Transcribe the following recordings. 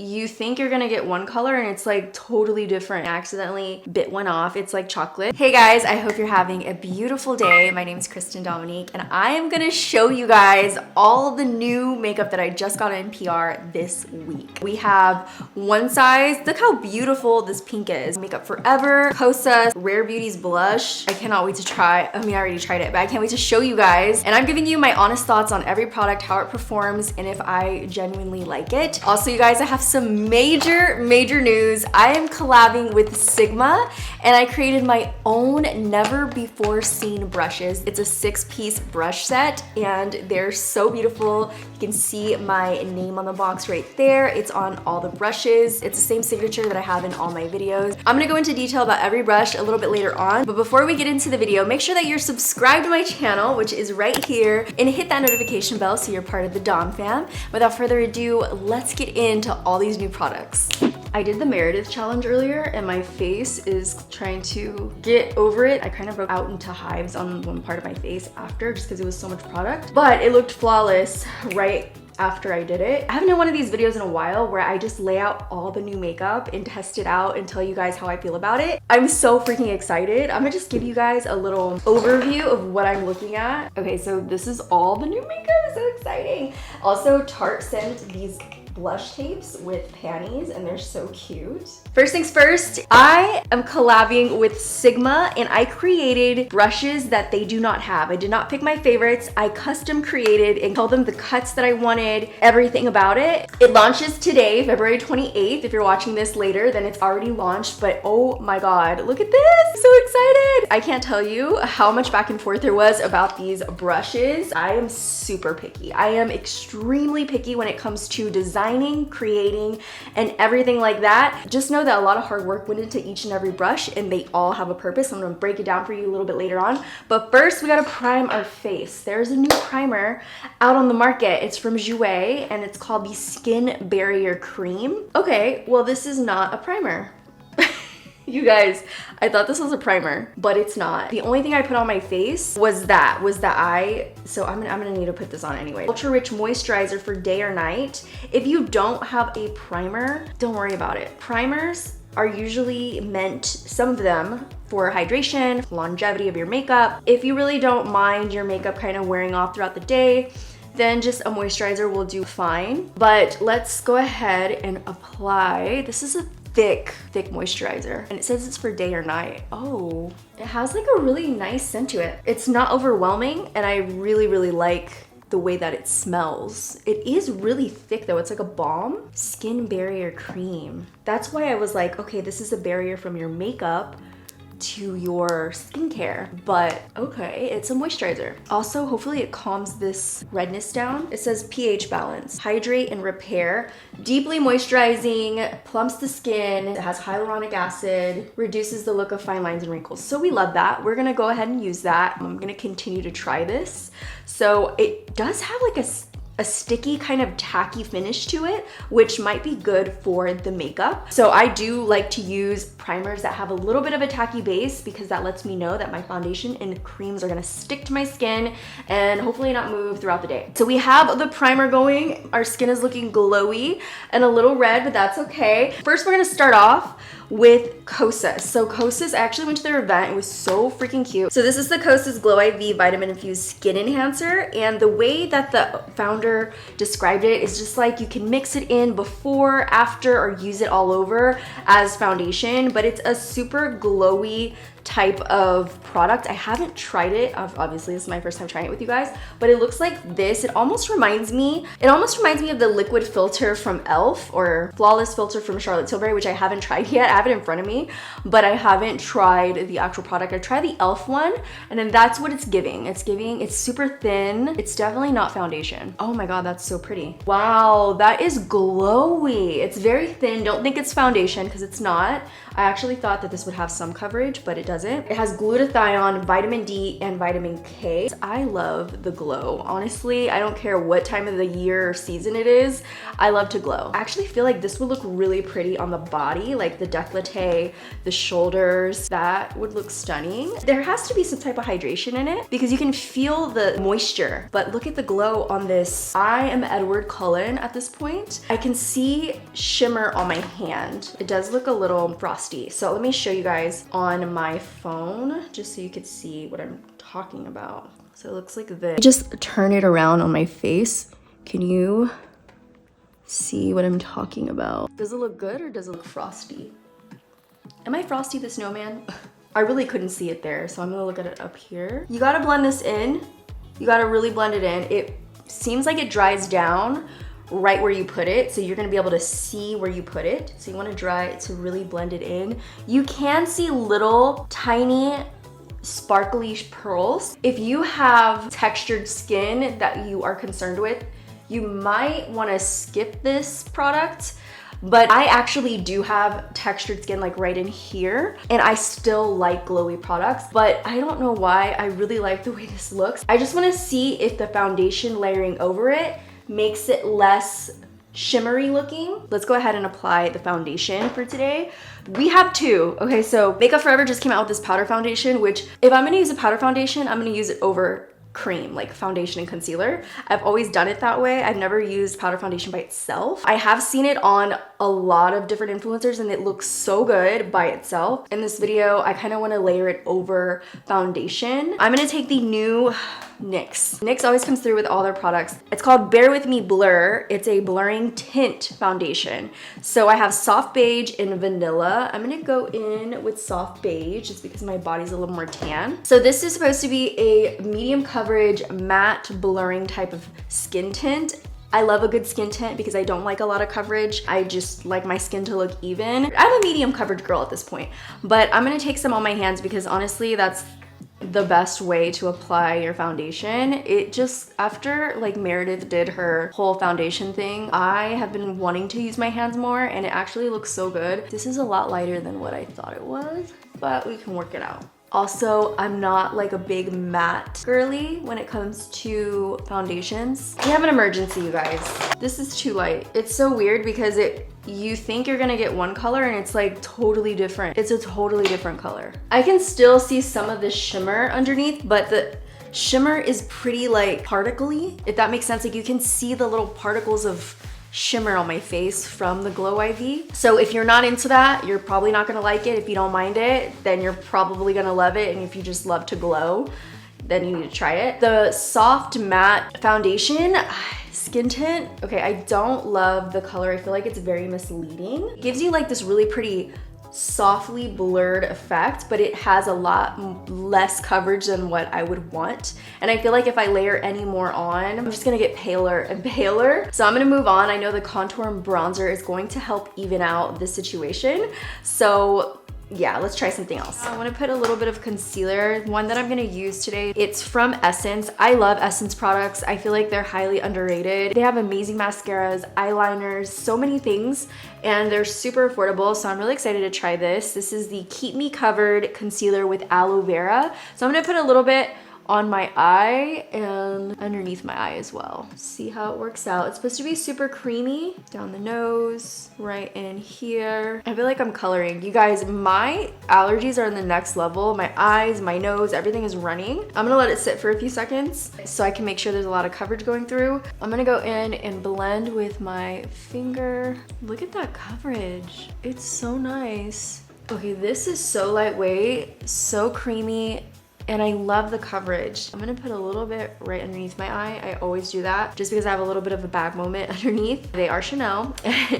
You think you're gonna get one color and it's like totally different. I accidentally bit one off. It's like chocolate. Hey guys, I hope you're having a beautiful day. My name is Christen Dominique and I am gonna show you guys all the new makeup that I just got in PR this week. We have one size. Look how beautiful this pink is. Makeup Forever, Kosas, Rare Beauty's blush. I cannot wait to try. I mean, I already tried it, but I can't wait to show you guys. And I'm giving you my honest thoughts on every product, how it performs, and if I genuinely like it. Also, you guys, I have some major news. I am collabing with Sigma and I created my own never before seen brushes. It's a 6-piece brush set and they're so beautiful. You can see my name on the box right there. It's on all the brushes. It's the same signature that I have in all my videos. I'm gonna go into detail about every brush a little bit later on, but before we get into the video, make sure that you're subscribed to my channel, which is right here, and hit that notification bell so you're part of the Dom fam. Without further ado, let's get into all these new products. I did the Meredith challenge earlier and my face is trying to get over it. I kind of broke out into hives on one part of my face after just because it was so much product, but it looked flawless right after I did it. I haven't done one of these videos in a while where I just lay out all the new makeup and test it out and tell you guys how I feel about it. I'm so freaking excited. I'm gonna just give you guys a little overview of what I'm looking at. Okay, so this is all the new makeup. It's so exciting. Also, Tarte sent these blush tapes with panties and they're so cute. First things first, I am collabing with Sigma and I created brushes that they do not have. I did not pick my favorites. I custom created and told them the cuts that I wanted, everything about it. It launches today, February 28th. If you're watching this later, then it's already launched, but oh my God, look at this, I'm so excited. I can't tell you how much back and forth there was about these brushes. I am super picky. I am extremely picky when it comes to designing, creating, and everything like that. Just know that a lot of hard work went into each and every brush and they all have a purpose. I'm gonna break it down for you a little bit later on. But first, we gotta prime our face. There's a new primer out on the market. It's from Jouer and it's called the Skin Barrier Cream. Okay, well, this is not a primer. You guys, I thought this was a primer, but it's not. The only thing I put on my face was the eye. So I'm gonna need to put this on anyway. Ultra Rich Moisturizer for day or night. If you don't have a primer, don't worry about it. Primers are usually meant, some of them, for hydration, longevity of your makeup. If you really don't mind your makeup kind of wearing off throughout the day, then just a moisturizer will do fine. But let's go ahead and apply. This is a thick moisturizer and it says it's for day or night. Oh, it has like a really nice scent to it. It's not overwhelming and I really like the way that it smells. It is really thick though. It's like a balm. Skin Barrier Cream. That's why I was like, okay, this is a barrier from your makeup to your skincare, but okay, it's a moisturizer. Also, hopefully it calms this redness down. It says pH balance, hydrate and repair, deeply moisturizing, plumps the skin, it has hyaluronic acid, reduces the look of fine lines and wrinkles. So we love that. We're gonna go ahead and use that. I'm gonna continue to try this. So it does have like a sticky kind of tacky finish to it, which might be good for the makeup. So I do like to use primers that have a little bit of a tacky base because that lets me know that my foundation and creams are gonna stick to my skin and hopefully not move throughout the day. So we have the primer going. Our skin is looking glowy and a little red, but that's okay. First, we're gonna start off with Kosas. So Kosas, I actually went to their event. It was so freaking cute. So this is the Kosas Glow IV Vitamin-Infused Skin Enhancer. And the way that the founder described it is just like you can mix it in before, after, or use it all over as foundation, but it's a super glowy type of product. I haven't tried it. Obviously, this is my first time trying it with you guys, but it looks like this. It almost reminds me of the liquid filter from e.l.f. or Flawless filter from Charlotte Tilbury, which I haven't tried yet. I have it in front of me, but I haven't tried the actual product. I tried the e.l.f. one, and then that's what it's giving. It's super thin. It's definitely not foundation. Oh my God, that's so pretty. Wow, that is glowy. It's very thin. Don't think it's foundation because it's not. I actually thought that this would have some coverage, but it doesn't. doesn't. It has glutathione, vitamin D, and vitamin K. I love the glow. Honestly, I don't care what time of the year or season it is. I love to glow. I actually feel like this would look really pretty on the body, like the décolleté, the shoulders. That would look stunning. There has to be some type of hydration in it because you can feel the moisture, but look at the glow on this. I am Edward Cullen at this point. I can see shimmer on my hand. It does look a little frosty. So let me show you guys on my phone just so you could see what I'm talking about. So it looks like this. Just turn it around on my face. Can you see what I'm talking about? Does it look good or does it look frosty? Am I Frosty the Snowman? I really couldn't see it there, so I'm gonna look at it up here. You gotta blend this in. You gotta really blend it in. It seems like it dries down right where you put it, so you're gonna be able to see where you put it. So you wanna dry it to really blend it in. You can see little tiny sparkly pearls. If you have textured skin that you are concerned with, you might wanna skip this product, but I actually do have textured skin like right in here, and I still like glowy products, but I don't know why. I really like the way this looks. I just wanna see if the foundation layering over it makes it less shimmery looking. Let's go ahead and apply the foundation for today. We have two. Okay, so Makeup Forever just came out with this powder foundation, which if I'm gonna use a powder foundation, I'm gonna use it over cream, like foundation and concealer. I've always done it that way. I've never used powder foundation by itself. I have seen it on a lot of different influencers and it looks so good by itself. In this video, I kind of want to layer it over foundation. I'm going to take the new NYX. NYX always comes through with all their products. It's called Bare With Me Blur. It's a blurring tint foundation. So I have soft beige and vanilla. I'm gonna go in with soft beige just because my body's a little more tan. So this is supposed to be a medium coverage matte blurring type of skin tint. I love a good skin tint because I don't like a lot of coverage. I just like my skin to look even. I'm a medium coverage girl at this point, but I'm gonna take some on my hands because honestly, that's the best way to apply your foundation. It just, after like Meredith did her whole foundation thing, I have been wanting to use my hands more and it actually looks so good. This is a lot lighter than what I thought it was, but we can work it out. Also, I'm not like a big matte girly when it comes to foundations. We have an emergency, you guys. This is too light. It's so weird because you think you're gonna get one color and it's like totally different. It's a totally different color. I can still see some of the shimmer underneath, but the shimmer is pretty like particle-y, if that makes sense. Like you can see the little particles of shimmer on my face from the Glow IV. So if you're not into that, you're probably not gonna like it. If you don't mind it, then you're probably gonna love it. And if you just love to glow, then you need to try it. The soft matte foundation, skin tint, okay, I don't love the color. I feel like it's very misleading. It gives you like this really pretty softly blurred effect, but it has a lot less coverage than what I would want. And I feel like if I layer any more on, I'm just gonna get paler and paler. So I'm gonna move on. I know the contour and bronzer is going to help even out this situation. So yeah, let's try something else. I want to put a little bit of concealer, one that I'm going to use today. It's from Essence. I love Essence products. I feel like they're highly underrated. They have amazing mascaras, eyeliners, so many things, and they're super affordable. So I'm really excited to try this. This is the Keep Me Covered Concealer with Aloe Vera. So I'm going to put a little bit on my eye and underneath my eye as well. See how it works out. It's supposed to be super creamy down the nose, right in here. I feel like I'm coloring. You guys, my allergies are in the next level. My eyes, my nose, everything is running. I'm gonna let it sit for a few seconds so I can make sure there's a lot of coverage going through. I'm gonna go in and blend with my finger. Look at that coverage. It's so nice. Okay, this is so lightweight, so creamy, and I love the coverage. I'm gonna put a little bit right underneath my eye. I always do that just because I have a little bit of a bag moment underneath. They are Chanel.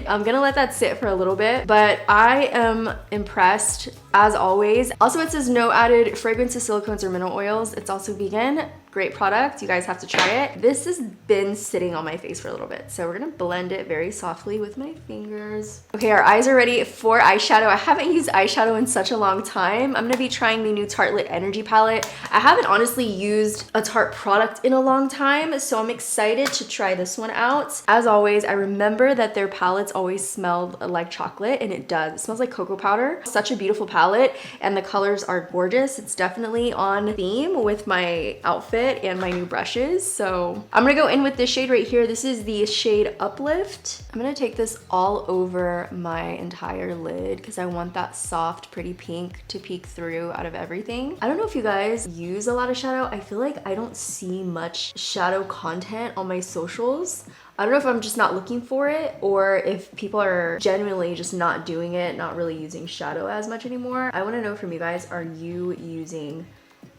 I'm gonna let that sit for a little bit, but I am impressed as always. Also, it says no added fragrances, silicones, or mineral oils. It's also vegan. Great product. You guys have to try it. This has been sitting on my face for a little bit, so we're gonna blend it very softly with my fingers. Okay, our eyes are ready for eyeshadow. I haven't used eyeshadow in such a long time. I'm gonna be trying the new Tartelette Energy palette. I haven't honestly used a Tarte product in a long time, so I'm excited to try this one out. As always, I remember that their palettes always smelled like chocolate, and it does. It smells like cocoa powder. Such a beautiful palette, and the colors are gorgeous. It's definitely on theme with my outfit and my new brushes. So I'm gonna go in with this shade right here. This is the shade Uplift. I'm gonna take this all over my entire lid because I want that soft, pretty pink to peek through out of everything. I don't know if you guys use a lot of shadow. I feel like I don't see much shadow content on my socials. I don't know if I'm just not looking for it or if people are genuinely just not doing it, not really using shadow as much anymore. I wanna know from you guys, are you using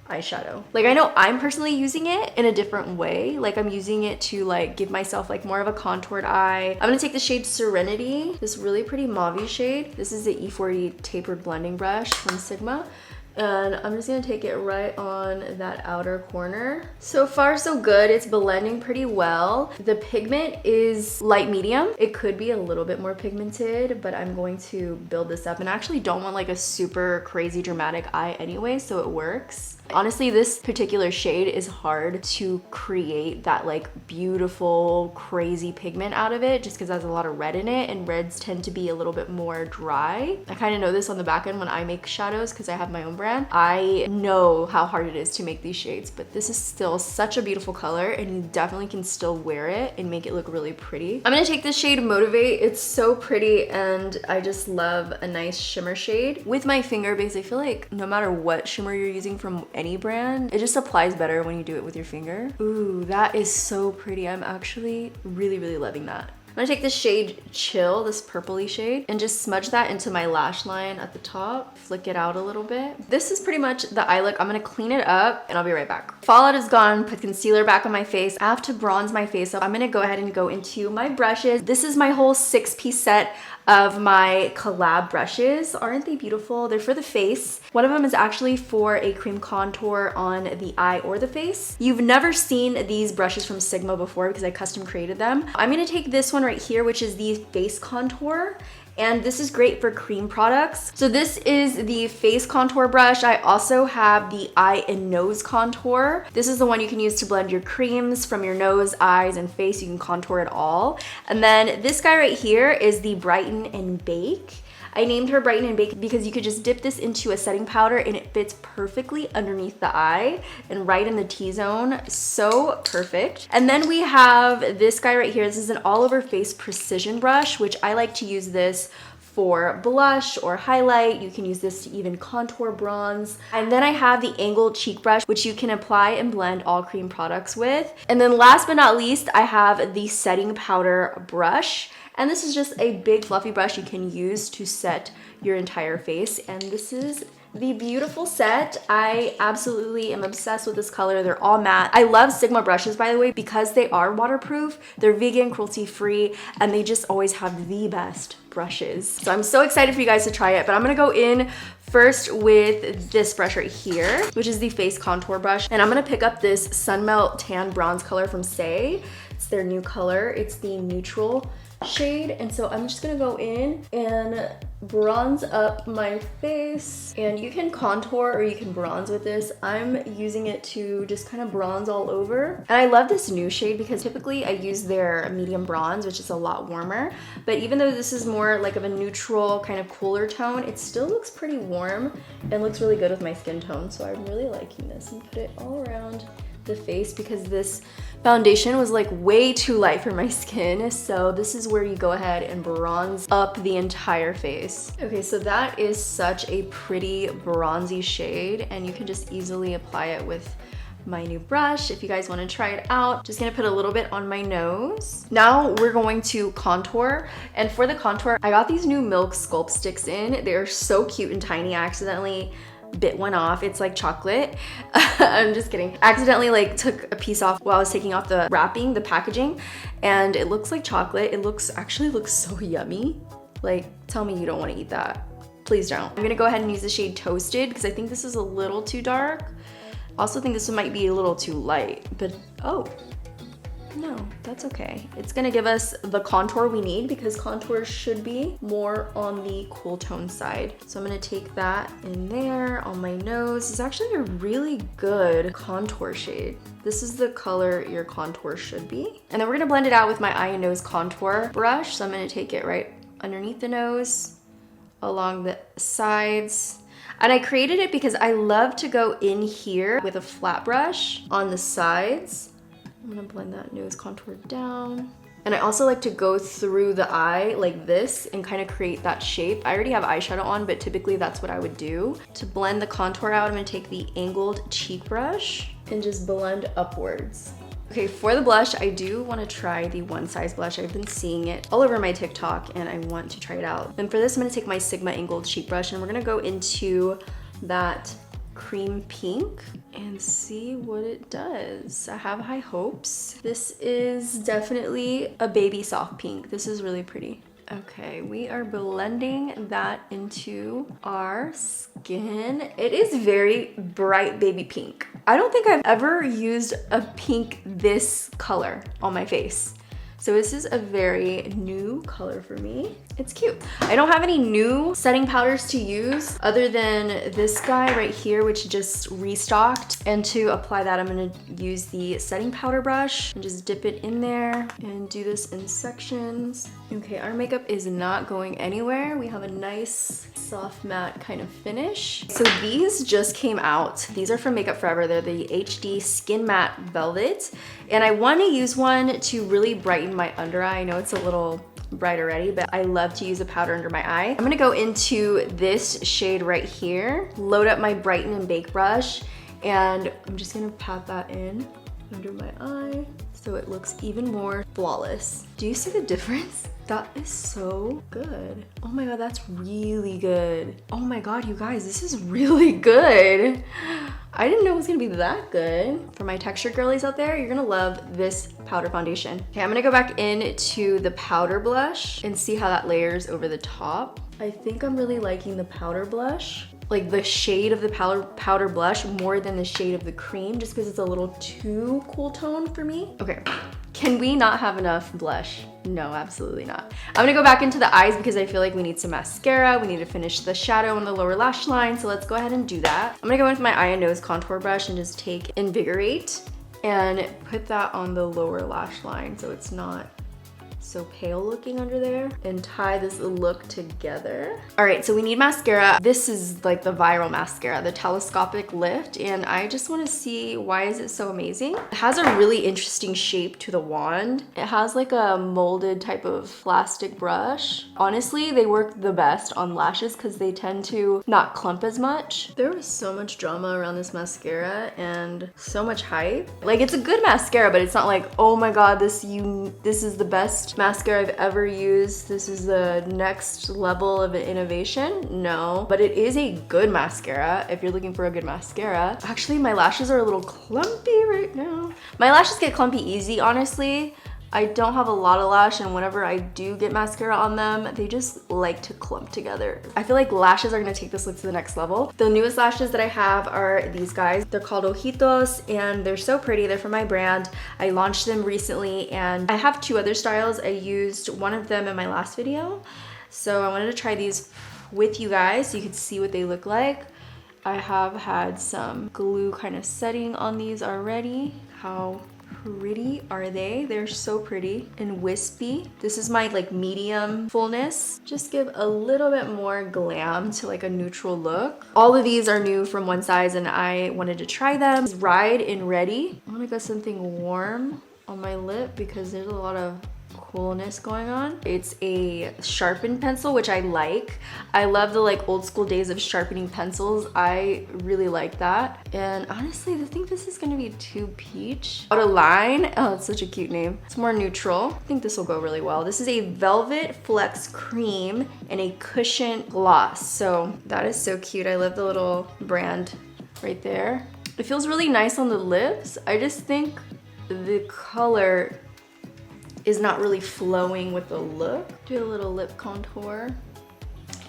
eyeshadow? Like, I know I'm personally using it in a different way. Like, I'm using it to like give myself like more of a contoured eye. I'm gonna take the shade Serenity, this really pretty mauve shade. This is the E40 tapered blending brush from Sigma. And I'm just gonna take it right on that outer corner. So far, so good. It's blending pretty well. The pigment is light medium. It could be a little bit more pigmented, but I'm going to build this up. And I actually don't want like a super crazy dramatic eye anyway, so it works. Honestly, this particular shade is hard to create that like beautiful, crazy pigment out of it just because it has a lot of red in it, and reds tend to be a little bit more dry. I kind of know this on the back end when I make shadows because I have my own brand. I know how hard it is to make these shades, but this is still such a beautiful color and you definitely can still wear it and make it look really pretty. I'm gonna take this shade Motivate. It's so pretty and I just love a nice shimmer shade with my finger because I feel like no matter what shimmer you're using from any brand, it just applies better when you do it with your finger. Ooh, that is so pretty. I'm actually really loving that. I'm gonna take this shade Chill, this purpley shade, and just smudge that into my lash line at the top, flick it out a little bit. This is pretty much the eye look. I'm gonna clean it up and I'll be right back. Fallout is gone, put concealer back on my face. I have to bronze my face up. I'm gonna go ahead and go into my brushes. This is my whole 6-piece set of my collab brushes. Aren't they beautiful? They're for the face. One of them is actually for a cream contour on the eye or the face. You've never seen these brushes from Sigma before because I custom created them. I'm gonna take this one right here, which is the face contour. And this is great for cream products. So this is the face contour brush. I also have the eye and nose contour. This is the one you can use to blend your creams from your nose, eyes, and face. You can contour it all. And then this guy right here is the Brighten and Bake. I named her Brighten and Bake because you could just dip this into a setting powder and it fits perfectly underneath the eye and right in the T-zone. So perfect. And then we have this guy right here. This is an all over face precision brush, which I like to use this for blush or highlight. You can use this to even contour bronze. And then I have the angled cheek brush, which you can apply and blend all cream products with. And then last but not least, I have the setting powder brush. And this is just a big fluffy brush you can use to set your entire face. And this is the beautiful set. I absolutely am obsessed with this color. They're all matte. I love Sigma brushes, by the way, because they are waterproof, they're vegan, cruelty-free, and they just always have the best brushes. So I'm so excited for you guys to try it, but I'm gonna go in first with this brush right here, which is the face contour brush. And I'm gonna pick up this Sunmelt Tan Bronze color from Say. It's their new color. It's the neutral shade, and so I'm just gonna go in and bronze up my face. And you can contour or you can bronze with this. I'm using it to just kind of bronze all over. And I love this new shade because typically I use their medium bronze, which is a lot warmer, but even though this is more like of a neutral kind of cooler tone, it still looks pretty warm and looks really good with my skin tone. So I'm really liking this, and put it all around the face because this foundation was like way too light for my skin. So this is where you go ahead and bronze up the entire face. Okay, so that is such a pretty bronzy shade, and you can just easily apply it with my new brush if you guys want to try it out. Just gonna put a little bit on my nose. Now we're going to contour, and for the contour I got these new Milk Sculpt sticks in. They're so cute and tiny. I accidentally bit one off. It's like chocolate. I'm just kidding. I accidentally like took a piece off while I was taking off the wrapping, the packaging, and it looks like chocolate. It actually looks so yummy. Like, tell me you don't want to eat that. Please don't. I'm gonna go ahead and use the shade Toasted because I think this is a little too dark. Also think this one might be a little too light, but oh, no, that's okay. It's gonna give us the contour we need because contour should be more on the cool tone side. So I'm gonna take that in there on my nose. It's actually a really good contour shade. This is the color your contour should be. And then we're gonna blend it out with my eye and nose contour brush. So I'm gonna take it right underneath the nose, along the sides. And I created it because I love to go in here with a flat brush on the sides. I'm gonna blend that nose contour down. And I also like to go through the eye like this and kind of create that shape. I already have eyeshadow on, but typically that's what I would do. To blend the contour out, I'm gonna take the angled cheek brush and just blend upwards. Okay, for the blush, I do want to try the One Size blush. I've been seeing it all over my TikTok and I want to try it out. And for this, I'm gonna take my Sigma angled cheek brush and we're gonna go into that cream pink and see what it does. I have high hopes. This is definitely a baby soft pink. This is really pretty. Okay, we are blending that into our skin. It is very bright baby pink. I don't think I've ever used a pink this color on my face. So this is a very new color for me. It's cute. I don't have any new setting powders to use other than this guy right here, which just restocked. And to apply that, I'm gonna use the setting powder brush and just dip it in there and do this in sections. Okay, our makeup is not going anywhere. We have a nice soft matte kind of finish. So these just came out. These are from Makeup Forever. They're the HD Skin Matte Velvet. And I wanna use one to really brighten my under eye. I know it's a little bright already, but I love to use a powder under my eye. I'm gonna go into this shade right here, load up my Brighten and Bake brush, and I'm just gonna pat that in under my eye so it looks even more flawless. Do you see the difference? That is so good. Oh my God, that's really good. Oh my God, you guys, this is really good. I didn't know it was gonna be that good. For my texture girlies out there, you're gonna love this powder foundation. Okay, I'm gonna go back into the powder blush and see how that layers over the top. I think I'm really liking the powder blush, like the shade of the powder blush more than the shade of the cream, just because it's a little too cool tone for me. Okay, can we not have enough blush? No, absolutely not. I'm gonna go back into the eyes because I feel like we need some mascara. We need to finish the shadow on the lower lash line, so let's go ahead and do that. I'm gonna go in with my eye and nose contour brush and just take Invigorate and put that on the lower lash line so it's not so pale looking under there, and tie this look together. All right, so we need mascara. This is like the viral mascara, the telescopic lift, and I just want to see why is it so amazing. It has a really interesting shape to the wand. It has like a molded type of plastic brush. Honestly, they work the best on lashes because they tend to not clump as much. There was so much drama around this mascara and so much hype. Like, it's a good mascara, but it's not like, oh my God, this is the best mascara I've ever used. This is the next level of innovation. No, but it is a good mascara if you're looking for a good mascara. Actually, my lashes are a little clumpy right now. My lashes get clumpy easy, honestly. I don't have a lot of lash, and whenever I do get mascara on them, they just like to clump together. I feel like lashes are gonna take this look to the next level. The newest lashes that I have are these guys. They're called Ojitos, and they're so pretty. They're from my brand. I launched them recently, and I have two other styles. I used one of them in my last video. So I wanted to try these with you guys so you could see what they look like. I have had some glue kind of setting on these already. How pretty are they? They're so pretty and wispy. This is my like medium fullness. Just give a little bit more glam to like a neutral look. All of these are new from One Size and I wanted to try them. Ride and Ready. I want to get something warm on my lip because there's a lot of coolness going on. It's a sharpened pencil, which I like. I love the like old school days of sharpening pencils. I really like that. And honestly, I think this is gonna be too peach. Out of Line. Oh, it's such a cute name. It's more neutral. I think this will go really well. This is a Velvet Flex Cream and a Cushion Gloss. So that is so cute. I love the little brand right there. It feels really nice on the lips. I just think the color is not really flowing with the look. Do a little lip contour.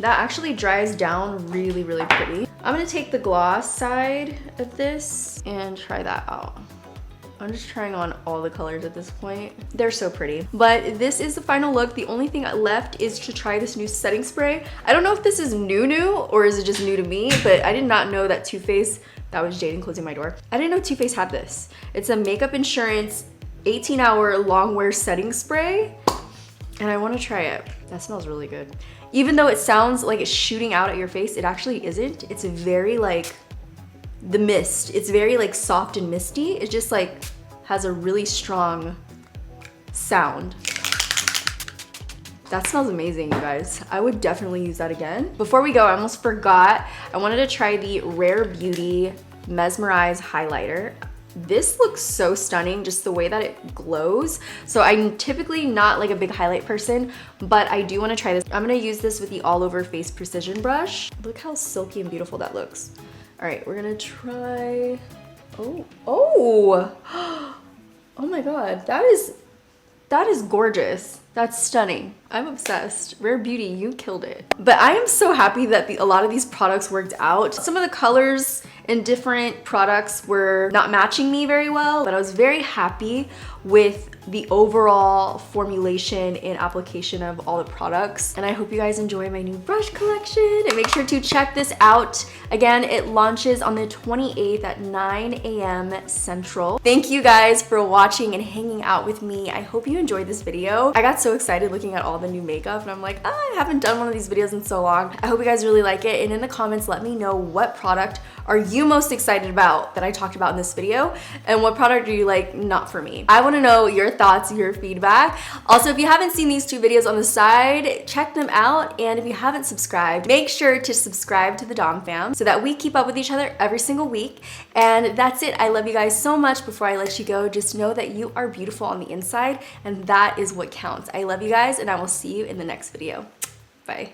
That actually dries down really, really pretty. I'm gonna take the gloss side of this and try that out. I'm just trying on all the colors at this point. They're so pretty. But this is the final look. The only thing left is to try this new setting spray. I don't know if this is new or is it just new to me, but I did not know that Too Faced, that was Jaden closing my door. I didn't know Too Faced had this. It's a Makeup Insurance 18-hour long wear setting spray, and I wanna try it. That smells really good. Even though it sounds like it's shooting out at your face, it actually isn't. It's very like, the mist, it's very like soft and misty. It just like has a really strong sound. That smells amazing, you guys. I would definitely use that again. Before we go, I almost forgot, I wanted to try the Rare Beauty Mesmerize highlighter. This looks so stunning, just the way that it glows. So I'm typically not like a big highlight person, but I do want to try this. I'm going to use this with the All Over Face Precision brush. Look how silky and beautiful that looks. All right, we're gonna try, oh my God, that is gorgeous. That's stunning. I'm obsessed. Rare Beauty, you killed it. But I am so happy that a lot of these products worked out. Some of the colors in different products were not matching me very well, but I was very happy with the overall formulation and application of all the products. And I hope you guys enjoy my new brush collection, and make sure to check this out. Again, it launches on the 28th at 9 a.m. Central. Thank you guys for watching and hanging out with me. I hope you enjoyed this video. I got so excited looking at all the new makeup, and I'm like, I haven't done one of these videos in so long. I hope you guys really like it, and in the comments, let me know what product are you most excited about that I talked about in this video, and what product are you like, not for me. I wanna know your thoughts, your feedback. Also, if you haven't seen these 2 videos on the side, check them out, and if you haven't subscribed, make sure to subscribe to the Dom fam so that we keep up with each other every single week. And that's it. I love you guys so much. Before I let you go, just know that you are beautiful on the inside, and that is what counts. I love you guys, and I will see you in the next video. Bye.